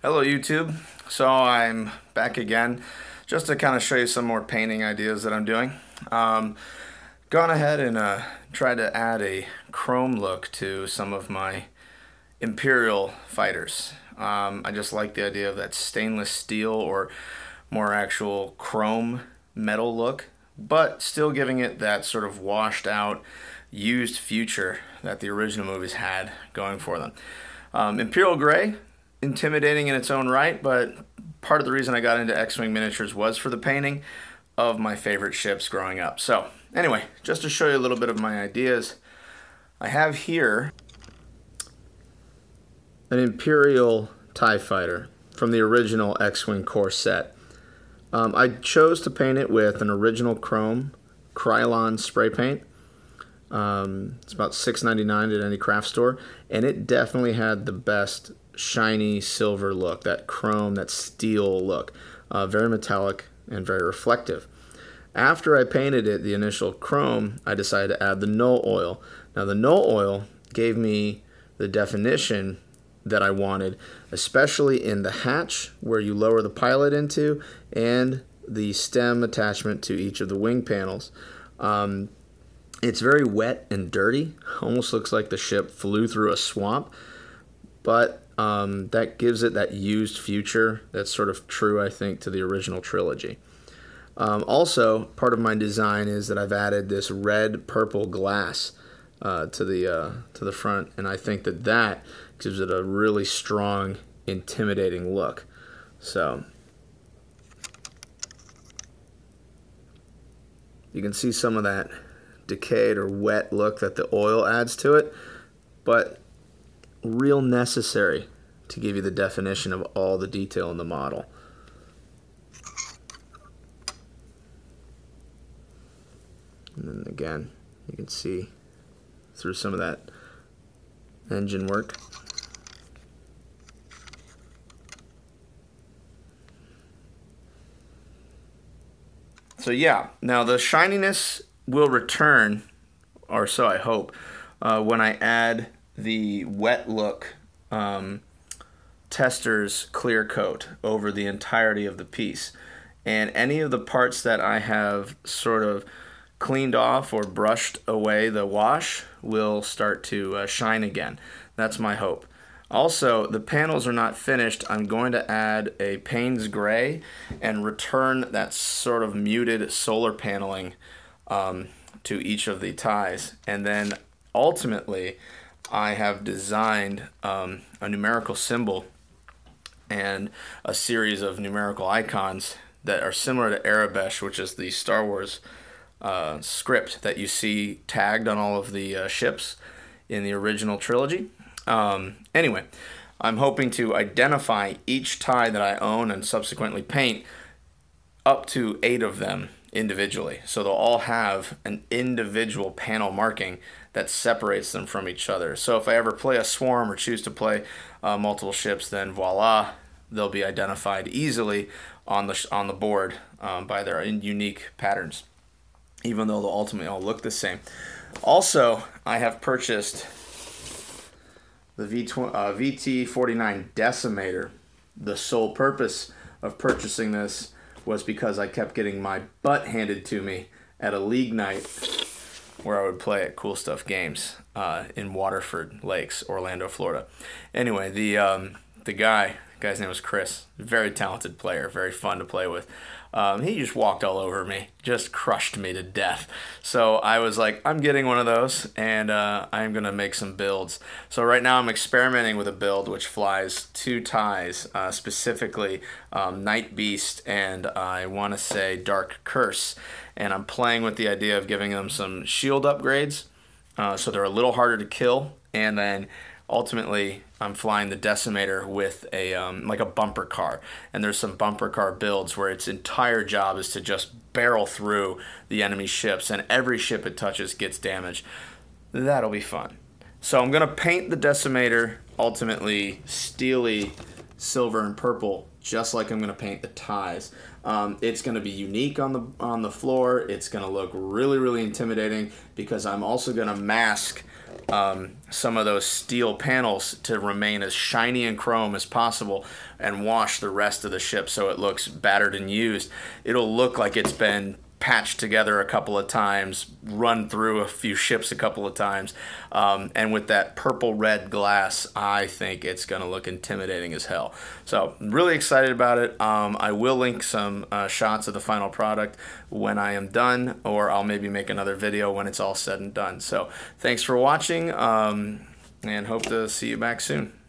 Hello YouTube. So I'm back again just to kind of show you some more painting ideas that I'm doing. Gone ahead and tried to add a chrome look to some of my Imperial fighters. I just like the idea of that stainless steel or more actual chrome metal look, but still giving it that sort of washed out used future that the original movies had going for them. Imperial gray, intimidating in its own right, but part of the reason I got into X-Wing miniatures was for the painting of my favorite ships growing up. So anyway, just to show you a little bit of my ideas, I have here an Imperial TIE fighter from the original X-Wing core set. I chose to paint it with an original chrome Krylon spray paint. It's about $6.99 at any craft store, and it definitely had the best shiny silver look, that chrome, that steel look, very metallic and very reflective. After I painted it, the initial chrome, I decided to add the Nuln Oil. Now the Nuln Oil gave me the definition that I wanted, especially in the hatch where you lower the pilot into and the stem attachment to each of the wing panels. It's very wet and dirty, almost looks like the ship flew through a swamp, but that gives it that used future that's sort of true, I think, to the original trilogy. Also, part of my design is that I've added this red-purple glass to the front, and I think that that gives it a really strong, intimidating look. So you can see some of that decayed or wet look that the oil adds to it, but real necessary to give you the definition of all the detail in the model. And then again, you can see through some of that engine work. So yeah, now the shininess will return, or so I hope, when I add the wet look Tester's clear coat over the entirety of the piece. And any of the parts that I have sort of cleaned off or brushed away the wash will start to shine again. That's my hope. Also, the panels are not finished. I'm going to add a Payne's Gray and return that sort of muted solar paneling to each of the ties. And then ultimately, I have designed a numerical symbol and a series of numerical icons that are similar to Arabesh, which is the Star Wars script that you see tagged on all of the ships in the original trilogy. Anyway, I'm hoping to identify each tie that I own and subsequently paint, up to 8 of them individually. So they'll all have an individual panel marking that separates them from each other. So if I ever play a swarm or choose to play multiple ships, then voila, they'll be identified easily on the board by their unique patterns, even though they'll ultimately all look the same. Also, I have purchased the VT49 Decimator. The sole purpose of purchasing this was because I kept getting my butt handed to me at a league night where I would play at Cool Stuff Games in Waterford Lakes, Orlando, Florida. Anyway, the guy's name was Chris. Very talented player, very fun to play with. He just walked all over me, just crushed me to death. So I was like, I'm getting one of those, and I'm going to make some builds. So right now I'm experimenting with a build which flies 2 ties, specifically Night Beast and I want to say Dark Curse. And I'm playing with the idea of giving them some shield upgrades, so they're a little harder to kill, and then ultimately I'm flying the Decimator with a like a bumper car, and there's some bumper car builds where its entire job is to just barrel through the enemy ships, and every ship it touches gets damaged. That'll be fun. So I'm gonna paint the Decimator ultimately steely silver and purple, just like I'm gonna paint the ties. It's gonna be unique on the floor. It's gonna look really, really intimidating because I'm also gonna mask some of those steel panels to remain as shiny and chrome as possible and wash the rest of the ship so it looks battered and used. It'll look like it's been patched together a couple of times, run through a few ships a couple of times, and with that purple red glass, I think it's going to look intimidating as hell. So really excited about it. I will link some shots of the final product when I am done, or I'll maybe make another video when it's all said and done. So thanks for watching, and hope to see you back soon.